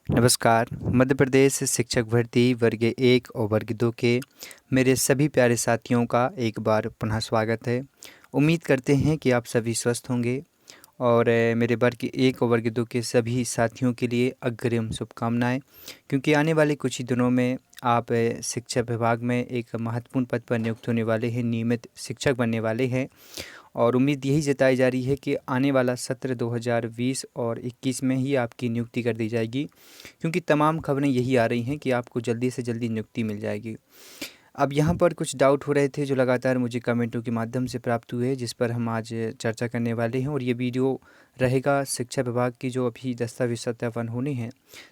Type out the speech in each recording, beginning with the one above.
नमस्कार। मध्य प्रदेश शिक्षक भर्ती वर्ग 1 और वर्ग 2 के मेरे सभी प्यारे साथियों का एक बार पुनः स्वागत है। उम्मीद करते हैं कि आप सभी स्वस्थ होंगे और मेरे वर्ग 1 और वर्ग 2 के सभी साथियों के लिए अग्रिम शुभकामनाएं, क्योंकि आने वाले कुछ ही दिनों में आप शिक्षा विभाग में एक महत्वपूर्ण पद पर नियुक्त होने वाले हैं, नियमित शिक्षक बनने वाले हैं। और उम्मीद यही जताई जा रही है कि आने वाला सत्र 2020 और 21 में ही आपकी नियुक्ति कर दी जाएगी, क्योंकि तमाम खबरें यही आ रही हैं कि आपको जल्दी से जल्दी नियुक्ति मिल जाएगी। अब यहाँ पर कुछ डाउट हो रहे थे जो लगातार मुझे कमेंटों के माध्यम से प्राप्त हुए, जिस पर हम आज चर्चा करने वाले हैं। और ये वीडियो रहेगा शिक्षा विभाग की जो अभी दस्तावेज सत्यापन होने हैं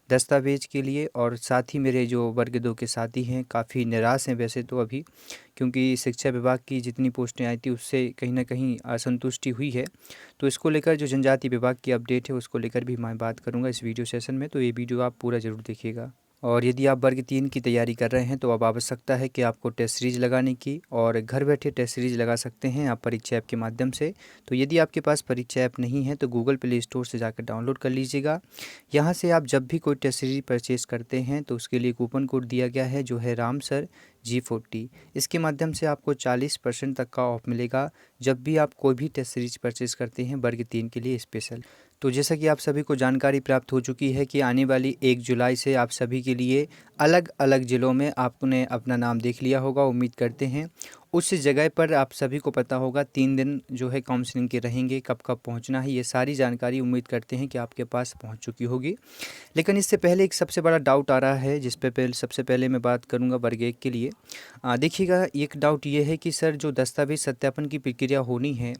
दस्तावेज के लिए। और साथ ही मेरे जो वर्ग 2 के साथी हैं काफ़ी निराश हैं वैसे तो अभी, क्योंकि शिक्षा विभाग की जितनी पोस्टें आई थी उससे कहीं ना कहीं असंतुष्टि हुई है। तो इसको लेकर जो जनजाति विभाग की अपडेट है उसको लेकर भी मैं बात करूँगा इस वीडियो सेशन में, तो ये वीडियो आप पूरा ज़रूर देखिएगा। और यदि आप वर्ग 3 की तैयारी कर रहे हैं तो अब आवश्यकता है कि आपको टेस्ट सीरीज लगाने की, और घर बैठे टेस्ट सीरीज लगा सकते हैं आप परीक्षा ऐप के माध्यम से। तो यदि आपके पास परीक्षा ऐप नहीं है तो गूगल प्ले स्टोर से जाकर डाउनलोड कर लीजिएगा। यहाँ से आप जब भी कोई टेस्ट सीरीज परचेज़ करते हैं तो उसके लिए कूपन कोड दिया गया है जो है राम सर G40। इसके माध्यम से आपको 40% तक का ऑफ मिलेगा जब भी आप कोई भी टेस्ट सीरीज परचेज़ करते हैं वर्ग 3 के लिए स्पेशल। तो जैसा कि आप सभी को जानकारी प्राप्त हो चुकी है कि आने वाली 1 जुलाई से आप सभी के लिए अलग अलग ज़िलों में आपने अपना नाम देख लिया होगा, उम्मीद करते हैं। उस जगह पर आप सभी को पता होगा 3 दिन जो है काउंसलिंग के रहेंगे, कब कब पहुंचना है, ये सारी जानकारी उम्मीद करते हैं कि आपके पास पहुंच चुकी होगी। लेकिन इससे पहले एक सबसे बड़ा डाउट आ रहा है जिस पे सबसे पहले मैं बात करूंगा वर्ग 1 के लिए। देखिएगा, एक डाउट ये है कि सर जो दस्तावेज सत्यापन की प्रक्रिया होनी है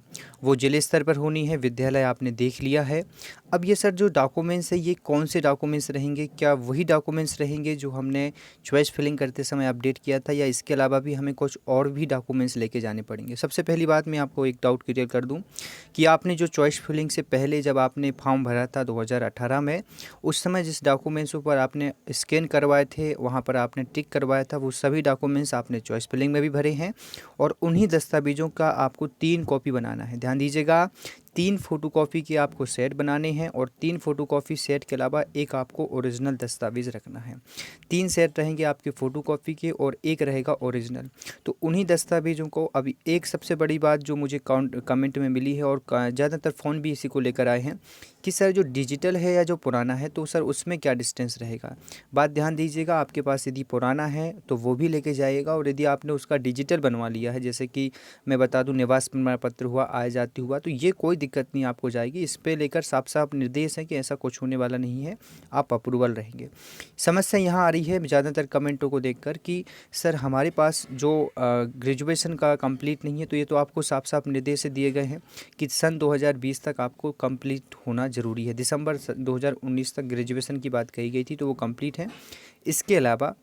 वो जिले स्तर पर होनी है, विद्यालय आपने देख लिया है। अब ये सर जो डॉक्यूमेंट्स है ये कौन से डॉक्यूमेंट्स रहेंगे? क्या वही डॉक्यूमेंट्स रहेंगे जो हमने चॉइस फिलिंग करते समय अपडेट किया था, या इसके अलावा भी हमें कुछ और भी डॉक्यूमेंट्स लेके जाने पड़ेंगे? सबसे पहली बात मैं आपको एक डाउट क्लियर कर दूं कि आपने जो चॉइस फिलिंग से पहले जब आपने फॉर्म भरा था 2018 में, उस समय जिस डॉक्यूमेंट्स ऊपर आपने स्कैन करवाए थे, वहाँ पर आपने टिक करवाया था, वो सभी डॉक्यूमेंट्स आपने चॉइस फिलिंग में भी भरे हैं। और उन्हीं दस्तावेज़ों का आपको 3 कॉपी बनाना है। ध्यान दीजिएगा, 3 फ़ोटोकॉपी के आपको सेट बनाने हैं, और 3 फ़ोटोकॉपी सेट के अलावा एक आपको ओरिजिनल दस्तावेज़ रखना है। 3 सेट रहेंगे आपके फ़ोटोकॉपी के और एक रहेगा ओरिजिनल। तो उन्हीं दस्तावेज़ों को अभी एक सबसे बड़ी बात जो मुझे कमेंट में मिली है, और ज़्यादातर फ़ोन भी इसी को लेकर आए हैं कि सर जो डिजिटल है या जो पुराना है तो सर उसमें क्या डिस्टेंस रहेगा। बात ध्यान दीजिएगा, आपके पास यदि पुराना है तो वो भी लेके जाइएगा, और यदि आपने उसका डिजिटल बनवा लिया है, जैसे कि मैं बता दूं निवास प्रमाण पत्र हुआ, आय जाति हुआ, तो ये कोई दिक्कत नहीं आपको जाएगी। इस पे लेकर साफ साफ निर्देश है कि ऐसा कुछ होने वाला नहीं है, आप अप्रूवल रहेंगे। समस्या यहाँ आ रही है ज़्यादातर कमेंटों को देखकर कि सर हमारे पास जो ग्रेजुएशन का कंप्लीट नहीं है, तो ये तो आपको साफ साफ निर्देश दिए गए हैं कि सन 2020 तक आपको कंप्लीट होना ज़रूरी है। दिसंबर 2019 तक ग्रेजुएशन की बात कही गई थी, तो वो कंप्लीट है। इसके अलावा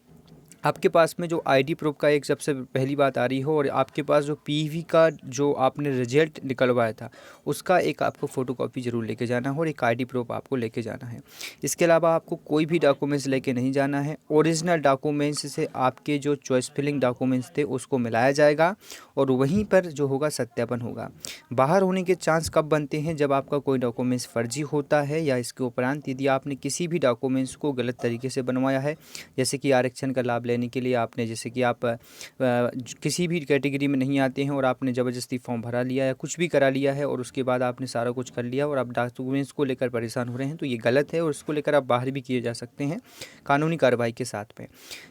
आपके पास में जो आईडी प्रूफ का एक सबसे पहली बात आ रही हो, और आपके पास जो पीवी का जो आपने रिजल्ट निकलवाया था उसका एक आपको फ़ोटोकॉपी ज़रूर लेके जाना हो, और एक आईडी प्रूफ आपको लेके जाना है। इसके अलावा आपको कोई भी डॉक्यूमेंट्स लेके नहीं जाना है। ओरिजिनल डॉक्यूमेंट्स से आपके जो चॉइस फिलिंग डॉक्यूमेंट्स थे उसको मिलाया जाएगा, और वहीं पर जो होगा सत्यापन होगा। बाहर होने के चांस कब बनते हैं? जब आपका कोई डॉक्यूमेंट्स फर्जी होता है, या इसके उपरांत यदि आपने किसी भी डॉक्यूमेंट्स को गलत तरीके से बनवाया है, जैसे कि आरक्षण का लाभ लेने के लिए आपने, जैसे कि आप किसी भी कैटेगरी में नहीं आते हैं और आपने ज़बरदस्ती फॉर्म भरा लिया या कुछ भी करा लिया है, और उसके बाद आपने सारा कुछ कर लिया और आप डॉक्यूमेंट्स को लेकर परेशान हो रहे हैं, तो ये गलत है, और इसको लेकर आप बाहर भी किए जा सकते हैं कानूनी कार्रवाई के साथ में।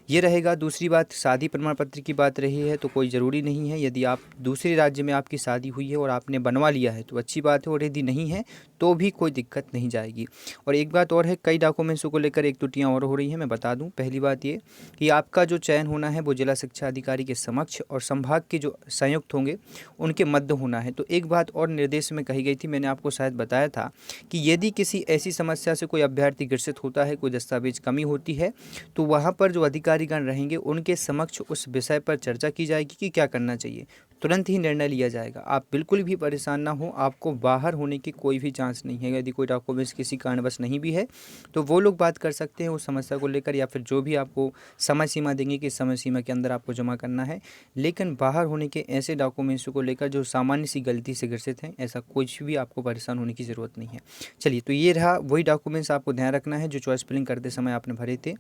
ये रहेगा। दूसरी बात, शादी प्रमाण पत्र की बात रही है तो कोई ज़रूरी नहीं है। यदि आप दूसरे राज्य में आपकी शादी हुई है और आपने बनवा लिया है तो अच्छी बात है, और यदि नहीं है तो भी कोई दिक्कत नहीं जाएगी। और एक बात और है, कई डॉक्यूमेंट्सों को लेकर एक त्रुटियाँ और हो रही हैं, मैं बता दूं। पहली बात ये कि आपका जो चयन होना है वो जिला शिक्षा अधिकारी के समक्ष और संभाग के जो संयुक्त होंगे उनके मध्य होना है। तो एक बात और निर्देश में कही गई थी, मैंने आपको शायद बताया था कि यदि किसी ऐसी समस्या से कोई अभ्यर्थी ग्रसित होता है, कोई दस्तावेज कमी होती है, तो वहाँ पर जो अधिकारीगण रहेंगे उनके समक्ष उस विषय पर चर्चा की जाएगी कि क्या करना चाहिए। तुरंत ही निर्णय लिया जाएगा। आप बिल्कुल भी परेशान ना हो, आपको बाहर होने की कोई भी चांस नहीं है। यदि कोई डॉक्यूमेंट्स किसी कारणवश नहीं भी है तो वो लोग बात कर सकते हैं उस समस्या को लेकर, या फिर जो भी आपको समय सीमा देंगे कि समय सीमा के अंदर आपको जमा करना है। लेकिन बाहर होने के ऐसे डॉक्यूमेंट्स को लेकर जो सामान्य सी गलती से ग्रसित हैं, ऐसा कुछ भी आपको परेशान होने की ज़रूरत नहीं है। चलिए, तो ये रहा वही डॉक्यूमेंट्स आपको ध्यान रखना है जो चॉइस फिलिंग करते समय आपने भरे थे।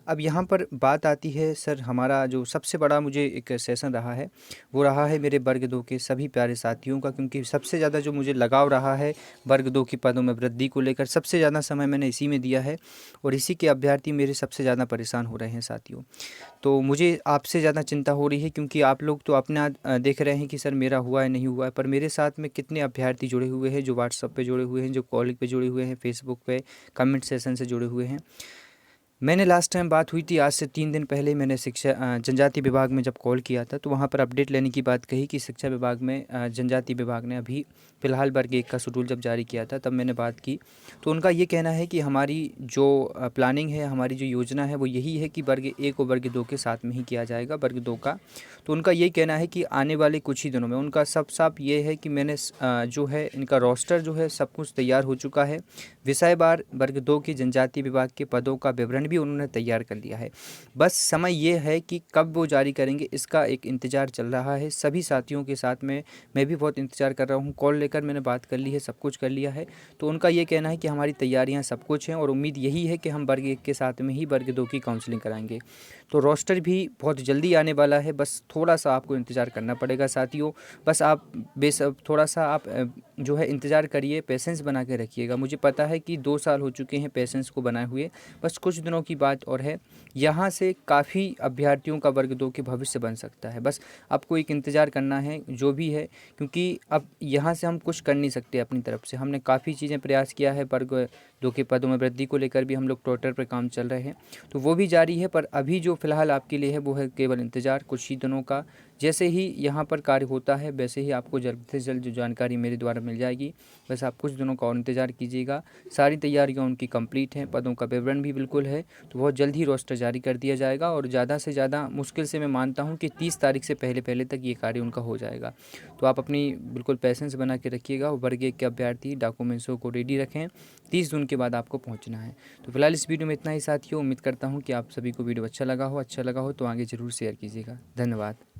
अब यहाँ पर बात आती है सर, हमारा जो सबसे बड़ा मुझे एक सेशन रहा है वो रहा है मेरे वर्ग 2 के सभी प्यारे साथियों का, क्योंकि सबसे ज़्यादा जो मुझे लगाव रहा है वर्ग 2 की पदों में वृद्धि को लेकर, सबसे ज़्यादा समय मैंने इसी में दिया है और इसी के अभ्यर्थी मेरे सबसे ज़्यादा परेशान हो रहे हैं साथियों। तो मुझे आपसे ज़्यादा चिंता हो रही है, क्योंकि आप लोग तो अपना देख रहे हैं कि सर मेरा हुआ है नहीं हुआ है, पर मेरे साथ में कितने अभ्यर्थी जुड़े हुए हैं, जो व्हाट्सएप पे जुड़े हुए हैं, जो कॉलिंग पे जुड़े हुए हैं, फेसबुक पे कमेंट सेशन से जुड़े हुए हैं। मैंने लास्ट टाइम बात हुई थी आज से 3 दिन पहले, मैंने जनजाति विभाग में जब कॉल किया था तो वहाँ पर अपडेट लेने की बात कही कि शिक्षा विभाग में जनजाति विभाग ने अभी फ़िलहाल वर्ग 1 का शेड्यूल जब जारी किया था तब मैंने बात की। तो उनका ये कहना है कि हमारी जो प्लानिंग है, हमारी जो योजना है वो यही है कि वर्ग 1 और वर्ग 2 के साथ में ही किया जाएगा, वर्ग 2 का। तो उनका यही कहना है कि आने वाले कुछ ही दिनों में, उनका सब साफ ये है कि मैंने जो है इनका रोस्टर जो है सब कुछ तैयार हो चुका है। विषयवार वर्ग 2 की जनजाति विभाग के पदों का विवरण भी उन्होंने तैयार कर लिया है। बस समय ये है कि कब वो जारी करेंगे, इसका एक इंतज़ार चल रहा है सभी साथियों के साथ में। मैं भी बहुत इंतज़ार कर रहा हूँ, कॉल लेकर मैंने बात कर ली है, सब कुछ कर लिया है। तो उनका ये कहना है कि हमारी तैयारियाँ सब कुछ हैं और उम्मीद यही है कि हम वर्ग 1 के साथ में ही वर्ग 2 की काउंसलिंग कराएंगे। तो रोस्टर भी बहुत जल्दी आने वाला है, बस थोड़ा सा आपको इंतज़ार करना पड़ेगा साथियों। बस आप थोड़ा सा आप जो है इंतज़ार करिए, पेशेंस बना के रखिएगा। मुझे पता है कि 2 साल हो चुके हैं पेशेंस को बनाए हुए, बस कुछ दिनों की बात और है। यहाँ से काफ़ी अभ्यर्थियों का वर्ग 2 के भविष्य बन सकता है। बस आपको एक इंतज़ार करना है जो भी है, क्योंकि अब यहाँ से हम कुछ कर नहीं सकते अपनी तरफ से। हमने काफ़ी चीज़ें प्रयास किया है, वर्ग 2 के पदों में वृद्धि को लेकर भी हम लोग पोर्टल पर काम चल रहे हैं, तो वो भी जारी है। पर अभी जो फ़िलहाल आपके लिए है वो है केवल इंतज़ार कुछ ही दिनों का। जैसे ही यहाँ पर कार्य होता है वैसे ही आपको जल्द से जल्द जो जानकारी मेरे द्वारा मिल जाएगी। बस आप कुछ दिनों का और इंतज़ार कीजिएगा। सारी तैयारियाँ उनकी कंप्लीट हैं, पदों का विवरण भी बिल्कुल है, तो बहुत जल्द ही रोस्टर जारी कर दिया जाएगा और ज़्यादा से ज़्यादा मुश्किल से मैं मानता हूँ कि 30 तारीख से पहले पहले तक ये कार्य उनका हो जाएगा। तो आप अपनी बिल्कुल पेशेंस बना के रखिएगा। वर्ग 1 के अभ्यर्थी डॉक्यूमेंट्सों को रेडी रखें, 30 जून के बाद आपको पहुँचना है। तो फिलहाल इस वीडियो में इतना ही साथियों। उम्मीद करता हूँ कि आप सभी को वीडियो अच्छा लगा हो तो आगे ज़रूर शेयर कीजिएगा। धन्यवाद।